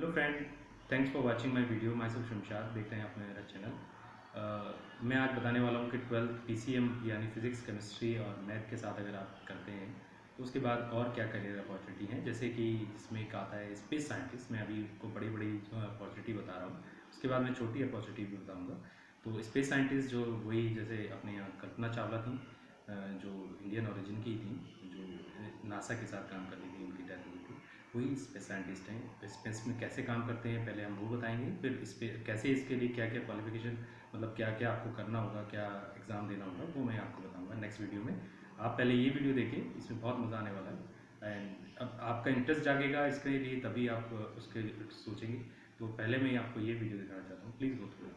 Hello friend, thanks for watching my video. My self Shamshad, देख रहे हैं आप मेरा चैनल। मैं आज बताने वाला हूँ कि 12th PCM यानी फिज़िक्स, केमिस्ट्री और मैथ के साथ अगर आप करते हैं तो उसके बाद और क्या करियर अपॉर्चुनिटी हैं। जैसे कि इसमें एक आता है स्पेस साइंटिस्ट। मैं अभी को बड़ी बड़ी अपॉर्चुनिटी बता रहा हूँ, उसके बाद मैं छोटी अपॉर्चुनिटी भी बताऊँगा। तो स्पेस साइंटिस्ट जो वही जैसे अपने यहाँ कल्पना चावला थी, जो इंडियन ओरिजिन की थी, जो नासा के साथ काम करती थी, उनकी डेथ हुई थी। वही स्पेस साइंटिस्ट हैं। स्पेस में कैसे काम करते हैं पहले हम वो बताएंगे, फिर इस पे कैसे इसके लिए क्या क्या क्वालिफिकेशन, मतलब क्या क्या आपको करना होगा, क्या एग्ज़ाम देना होगा, वो मैं आपको बताऊंगा नेक्स्ट वीडियो में। आप पहले ये वीडियो देखिए, इसमें बहुत मज़ा आने वाला है। एंड अब आपका इंटरेस्ट जागेगा इसके लिए, तभी आप उसके सोचेंगे। तो पहले मैं आपको ये वीडियो दिखाना चाहता हूँ, प्लीज़ गो थ्रू।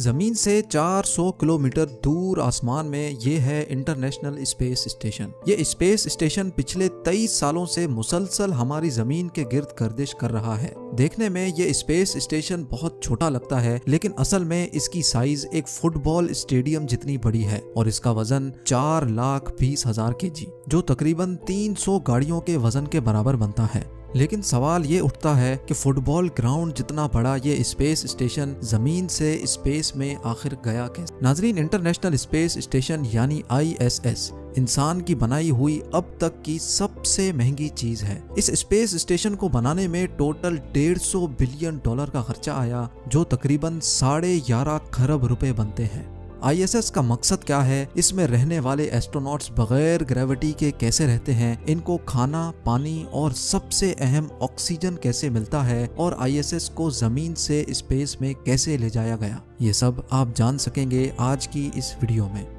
जमीन से 400 किलोमीटर दूर आसमान में ये है इंटरनेशनल स्पेस स्टेशन। ये स्पेस स्टेशन पिछले 23 सालों से मुसलसल हमारी जमीन के गिर्द गर्दिश कर रहा है। देखने में ये स्पेस स्टेशन बहुत छोटा लगता है, लेकिन असल में इसकी साइज एक फुटबॉल स्टेडियम जितनी बड़ी है और इसका वजन 4,20,000 kg, जो तकरीबन 300 गाड़ियों के वजन के बराबर बनता है। लेकिन सवाल ये उठता है कि फुटबॉल ग्राउंड जितना बड़ा ये स्पेस स्टेशन जमीन से स्पेस में आखिर गया कैसे। नाजरीन, इंटरनेशनल स्पेस स्टेशन यानी ISS इंसान की बनाई हुई अब तक की सबसे महंगी चीज है। इस स्पेस स्टेशन को बनाने में टोटल $150 बिलियन का खर्चा आया, जो तकरीबन 11.5 खरब रुपए बनते हैं। ISS का मकसद क्या है, इसमें रहने वाले एस्ट्रोनॉट्स बगैर ग्रेविटी के कैसे रहते हैं, इनको खाना, पानी और सबसे अहम ऑक्सीजन कैसे मिलता है, और ISS को जमीन से स्पेस में कैसे ले जाया गया, ये सब आप जान सकेंगे आज की इस वीडियो में।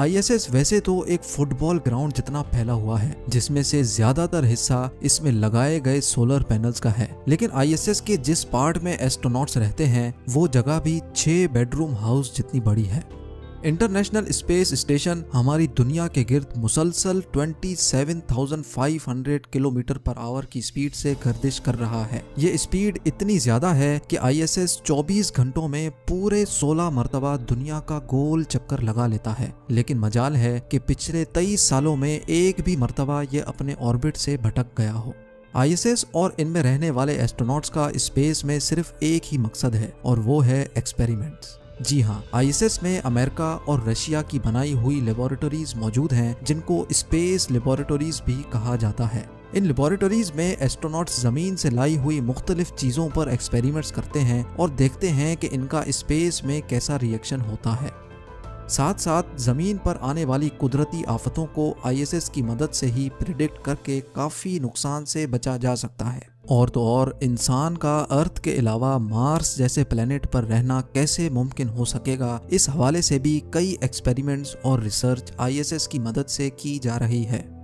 ISS वैसे तो एक फुटबॉल ग्राउंड जितना फैला हुआ है, जिसमें से ज्यादातर हिस्सा इसमें लगाए गए सोलर पैनल्स का है। लेकिन ISS के जिस पार्ट में एस्ट्रोनॉट्स रहते हैं वो जगह भी 6 बेडरूम हाउस जितनी बड़ी है। इंटरनेशनल स्पेस स्टेशन हमारी दुनिया के गिर्द मुसलसल 27,500 किलोमीटर पर आवर की स्पीड से गर्दिश कर रहा है। ये स्पीड इतनी ज्यादा है कि ISS 24 घंटों में पूरे 16 मरतबा दुनिया का गोल चक्कर लगा लेता है। लेकिन मजाल है कि पिछले 23 सालों में एक भी मरतबा ये अपने ऑर्बिट से भटक गया हो। ISS और इनमें रहने वाले एस्ट्रोनॉट्स का स्पेस में सिर्फ एक ही मकसद है, और वो है एक्सपेरिमेंट्स। जी हाँ, ISS में अमेरिका और रशिया की बनाई हुई लेबोरेटरीज मौजूद हैं, जिनको स्पेस लेबोरेटरीज भी कहा जाता है। इन लेबोरेटरीज में एस्ट्रोनॉट्स जमीन से लाई हुई मुख्तलिफ चीजों पर एक्सपेरिमेंट्स करते हैं और देखते हैं कि इनका स्पेस में कैसा रिएक्शन होता है। साथ साथ जमीन पर आने वाली कुदरती आफतों को ISS की मदद से ही प्रिडिक्ट करके काफी नुकसान से बचा जा सकता है। और तो और इंसान का अर्थ के अलावा मार्स जैसे प्लेनेट पर रहना कैसे मुमकिन हो सकेगा, इस हवाले से भी कई एक्सपेरिमेंट्स और रिसर्च ISS की मदद से की जा रही है।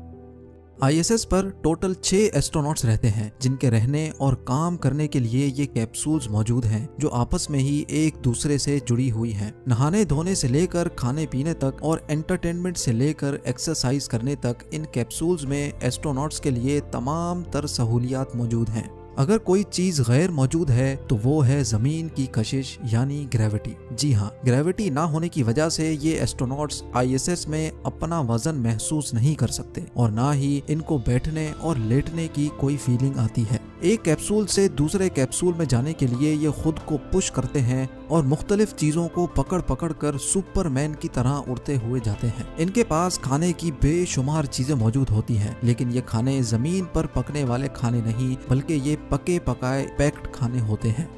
ISS पर टोटल 6 एस्ट्रोनॉट्स रहते हैं, जिनके रहने और काम करने के लिए ये कैप्सूल्स मौजूद हैं, जो आपस में ही एक दूसरे से जुड़ी हुई हैं। नहाने धोने से लेकर खाने पीने तक और एंटरटेनमेंट से लेकर एक्सरसाइज करने तक इन कैप्सूल्स में एस्ट्रोनॉट्स के लिए तमाम तर सहूलियात मौजूद हैं। अगर कोई चीज गैर मौजूद है तो वो है जमीन की कशिश यानी ग्रेविटी। जी हाँ, ग्रेविटी ना होने की वजह से ये एस्ट्रोनॉट्स ISS में अपना वजन महसूस नहीं कर सकते, और ना ही इनको बैठने और लेटने की कोई फीलिंग आती है। एक कैप्सूल से दूसरे कैप्सूल में जाने के लिए ये खुद को पुश करते हैं और मुख्तलिफ चीजों को पकड़ पकड़ कर सुपरमैन की तरह उड़ते हुए जाते हैं। इनके पास खाने की बेशुमार चीजें मौजूद होती हैं, लेकिन ये खाने जमीन पर पकने वाले खाने नहीं, बल्कि ये पके पकाए पैक्ड खाने होते हैं।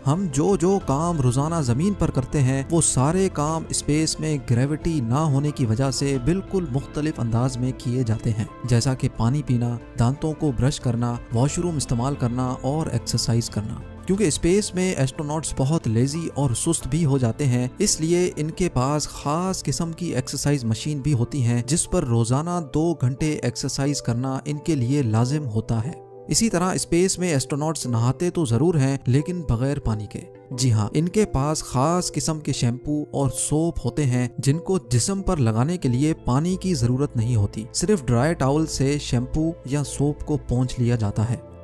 हम जो काम रोजाना जमीन पर करते हैं वो सारे काम स्पेस में ग्रेविटी ना होने की वजह से बिल्कुल मुख्तलिफ अंदाज में किए जाते हैं, जैसा कि पानी पीना, दांतों को ब्रश करना, वॉशरूम इस्तेमाल करना और एक्सरसाइज करना। क्योंकि स्पेस में एस्ट्रोनॉट्स बहुत लेजी और सुस्त भी हो जाते हैं, इसलिए इनके पास खास किस्म की एक्सरसाइज मशीन भी होती हैं, जिस पर रोजाना 2 घंटे एक्सरसाइज करना इनके लिए लाजिम होता है। इसी तरह स्पेस में एस्ट्रोनॉट्स नहाते तो जरूर हैं, लेकिन बगैर पानी के। जी हाँ, इनके पास खास किस्म के शैम्पू और सोप होते हैं, जिनको जिस्म पर लगाने के लिए पानी की जरूरत नहीं होती। सिर्फ ड्राई टॉवल से शैम्पू या सोप को पोंछ लिया जाता है।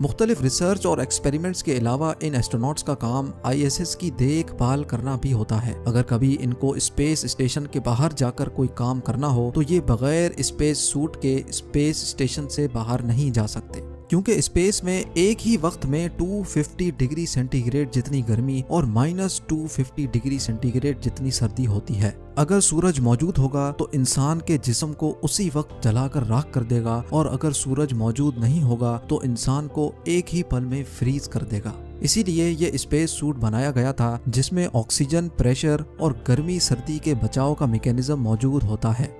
मुख्तलिफ रिसर्च और एक्सपेरिमेंट्स के अलावा इन एस्ट्रोनॉट्स का काम ISS की देखभाल करना भी होता है। अगर कभी इनको स्पेस स्टेशन के बाहर जाकर कोई काम करना हो तो ये बगैर स्पेस सूट के स्पेस स्टेशन से बाहर नहीं जा सकते। क्योंकि स्पेस में एक ही वक्त में 250 डिग्री सेंटीग्रेड जितनी गर्मी और -250 डिग्री सेंटीग्रेड जितनी सर्दी होती है। अगर सूरज मौजूद होगा तो इंसान के जिस्म को उसी वक्त जलाकर राख कर देगा, और अगर सूरज मौजूद नहीं होगा तो इंसान को एक ही पल में फ्रीज कर देगा। इसीलिए ये स्पेस सूट बनाया गया था जिसमें ऑक्सीजन, प्रेशर और गर्मी सर्दी के बचाव का मैकेनिज्म मौजूद होता है।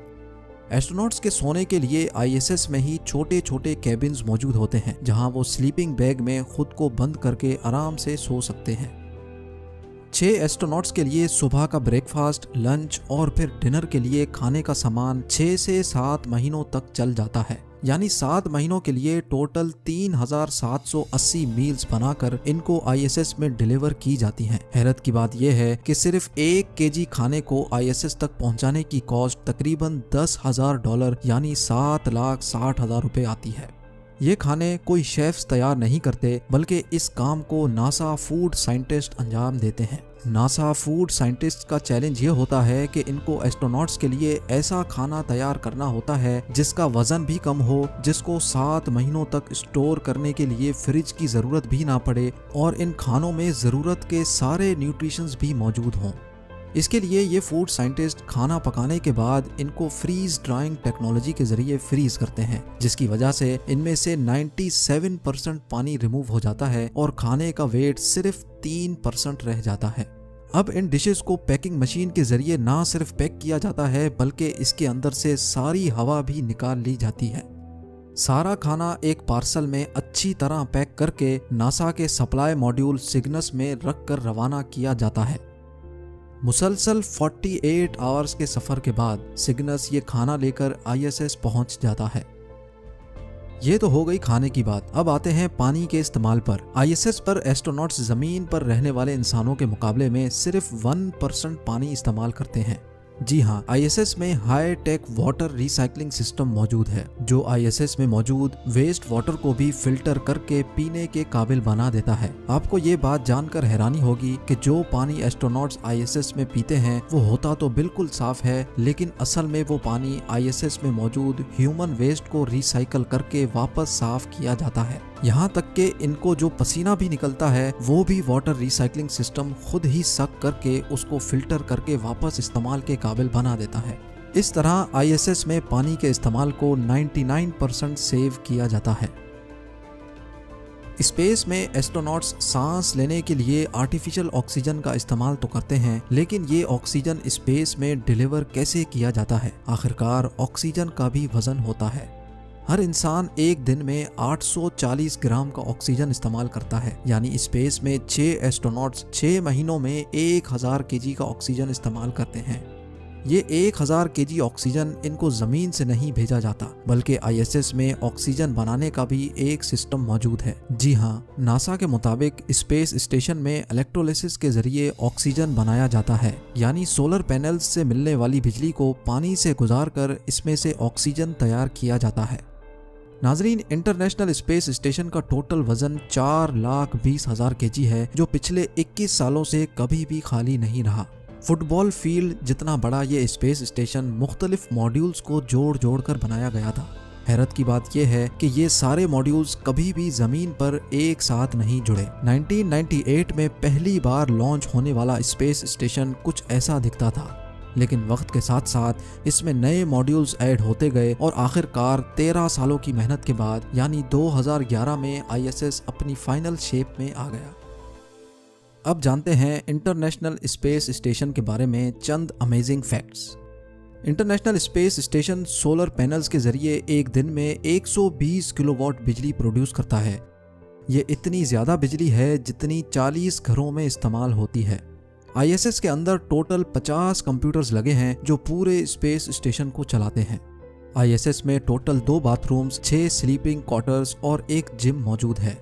एस्ट्रोनॉट्स के सोने के लिए आईएसएस में ही छोटे छोटे कैबिन्स मौजूद होते हैं जहां वो स्लीपिंग बैग में खुद को बंद करके आराम से सो सकते हैं। 6 एस्ट्रोनॉट्स के लिए सुबह का ब्रेकफास्ट, लंच और फिर डिनर के लिए खाने का सामान 6 से 7 महीनों तक चल जाता है। यानी 7 महीनों के लिए टोटल 3780 मील्स बनाकर इनको आईएसएस में डिलीवर की जाती हैं। हैरत की बात यह है कि सिर्फ 1 केजी खाने को आईएसएस तक पहुंचाने की कॉस्ट तकरीबन $10,000 यानी 7,60,000 रुपए आती है। ये खाने कोई शेफ्स तैयार नहीं करते, बल्कि इस काम को नासा फूड साइंटिस्ट अंजाम देते हैं। नासा फूड साइंटिस्ट का चैलेंज ये होता है कि इनको एस्ट्रोनॉट्स के लिए ऐसा खाना तैयार करना होता है जिसका वजन भी कम हो, जिसको 7 महीनों तक स्टोर करने के लिए फ्रिज की जरूरत भी ना पड़े, और इन खानों में जरूरत के सारे न्यूट्रिशंस भी मौजूद हों। इसके लिए ये फूड साइंटिस्ट खाना पकाने के बाद इनको फ्रीज ड्राइंग टेक्नोलॉजी के जरिए फ्रीज करते हैं, जिसकी वजह से इनमें से 97% पानी रिमूव हो जाता है और खाने का वेट सिर्फ 3% रह जाता है। अब इन डिशेस को पैकिंग मशीन के जरिए ना सिर्फ पैक किया जाता है, बल्कि इसके अंदर से सारी हवा भी निकाल ली जाती है। सारा खाना एक पार्सल में अच्छी तरह पैक करके नासा के सप्लाई मॉड्यूल सिग्नस में रख कर रवाना किया जाता है। मुसलसल 48 आवर्स के सफर के बाद सिग्नस ये खाना लेकर आईएसएस पहुंच जाता है। ये तो हो गई खाने की बात। अब आते हैं पानी के इस्तेमाल पर। आईएसएस पर एस्ट्रोनॉट्स जमीन पर रहने वाले इंसानों के मुकाबले में सिर्फ 1% पानी इस्तेमाल करते हैं। जी हाँ, आईएसएस में high tech water recycling system मौजूद है जो आईएसएस में मौजूद वेस्ट वाटर को भी फिल्टर करके पीने के काबिल बना देता है। आपको ये बात जानकर हैरानी होगी कि जो पानी एस्ट्रोनॉट्स आईएसएस में पीते हैं वो होता तो बिल्कुल साफ है, लेकिन असल में वो पानी आईएसएस में मौजूद ह्यूमन वेस्ट को रिसाइकल करके वापस साफ किया जाता है। यहाँ तक कि इनको जो पसीना भी निकलता है वो भी वाटर रिसाइकलिंग सिस्टम खुद ही सक करके उसको फिल्टर करके वापस इस्तेमाल के काबिल बना देता है। इस तरह आईएसएस में पानी के इस्तेमाल को 99% सेव किया जाता है। स्पेस में एस्ट्रोनॉट्स सांस लेने के लिए आर्टिफिशियल ऑक्सीजन का इस्तेमाल तो करते हैं, लेकिन ये ऑक्सीजन स्पेस में डिलीवर कैसे किया जाता है? आखिरकार ऑक्सीजन का भी वजन होता है। हर इंसान एक दिन में 840 ग्राम का ऑक्सीजन इस्तेमाल करता है, यानी स्पेस में 6 एस्ट्रोनॉट्स 6 महीनों में 1000 केजी का ऑक्सीजन इस्तेमाल करते हैं। ये 1000 केजी ऑक्सीजन इनको जमीन से नहीं भेजा जाता, बल्कि आईएसएस में ऑक्सीजन बनाने का भी एक सिस्टम मौजूद है। जी हाँ, नासा के मुताबिक स्पेस स्टेशन में इलेक्ट्रोलिसिस के जरिए ऑक्सीजन बनाया जाता है, यानी सोलर पैनल्स से मिलने वाली बिजली को पानी से गुजारकर इसमें से ऑक्सीजन तैयार किया जाता है। नाजरीन, इंटरनेशनल स्पेस स्टेशन का टोटल वजन 4,20,000 केजी है, जो पिछले 21 सालों से कभी भी खाली नहीं रहा। फुटबॉल फील्ड जितना बड़ा ये स्पेस स्टेशन मुख्तलिफ मॉड्यूल्स को जोड़ जोड़ कर बनाया गया था। हैरत की बात यह है कि ये सारे मॉड्यूल्स कभी भी जमीन पर एक साथ नहीं जुड़े। 1998 में पहली बार लॉन्च होने वाला स्पेस स्टेशन कुछ ऐसा दिखता था, लेकिन वक्त के साथ साथ इसमें नए मॉड्यूल्स ऐड होते गए और आखिरकार 13 सालों की मेहनत के बाद यानी 2011 में आईएसएस अपनी फाइनल शेप में आ गया। अब जानते हैं इंटरनेशनल स्पेस स्टेशन के बारे में चंद amazing facts. International space station solar panels के जरिए एक दिन में 120 किलोवाट बिजली प्रोड्यूस करता है। ये इतनी ज़्यादा बिजली है जितनी 40 घरों में इस्तेमाल होती है। आईएसएस के अंदर टोटल 50 कंप्यूटर्स लगे हैं जो पूरे स्पेस स्टेशन को चलाते हैं। आईएसएस में टोटल 2 बाथरूम्स, 6 स्लीपिंग क्वार्टर्स और एक जिम मौजूद है।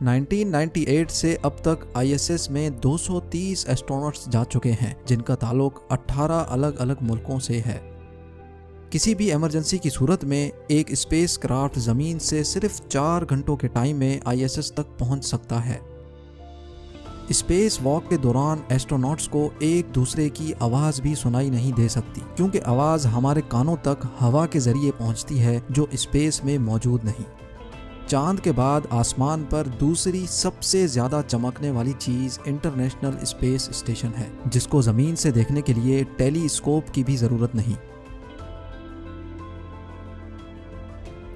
1998 से अब तक आईएसएस में 230 एस्ट्रोनॉट्स जा चुके हैं, जिनका ताल्लुक 18 अलग अलग मुल्कों से है। किसी भी इमरजेंसी की सूरत में एक स्पेस क्राफ्ट जमीन से सिर्फ 4 घंटों के टाइम में आईएसएस तक पहुंच सकता है। स्पेस वॉक के दौरान एस्ट्रोनॉट्स को एक दूसरे की आवाज़ भी सुनाई नहीं दे सकती, क्योंकि आवाज़ हमारे कानों तक हवा के जरिए पहुंचती है जो स्पेस में मौजूद नहीं। चांद के बाद आसमान पर दूसरी सबसे ज्यादा चमकने वाली चीज इंटरनेशनल स्पेस स्टेशन है, जिसको जमीन से देखने के लिए टेलीस्कोप की भी जरूरत नहीं।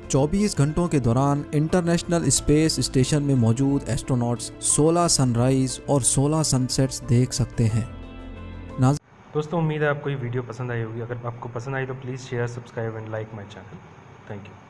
24 घंटों के दौरान इंटरनेशनल स्पेस स्टेशन में मौजूद एस्ट्रोनॉट्स 16 सनराइज और 16 सनसेट्स देख सकते हैं। दोस्तों, उम्मीद है आपको ये वीडियो पसंद आई होगी। अगर आपको पसंद आई तो please share, subscribe and like my channel. Thank you.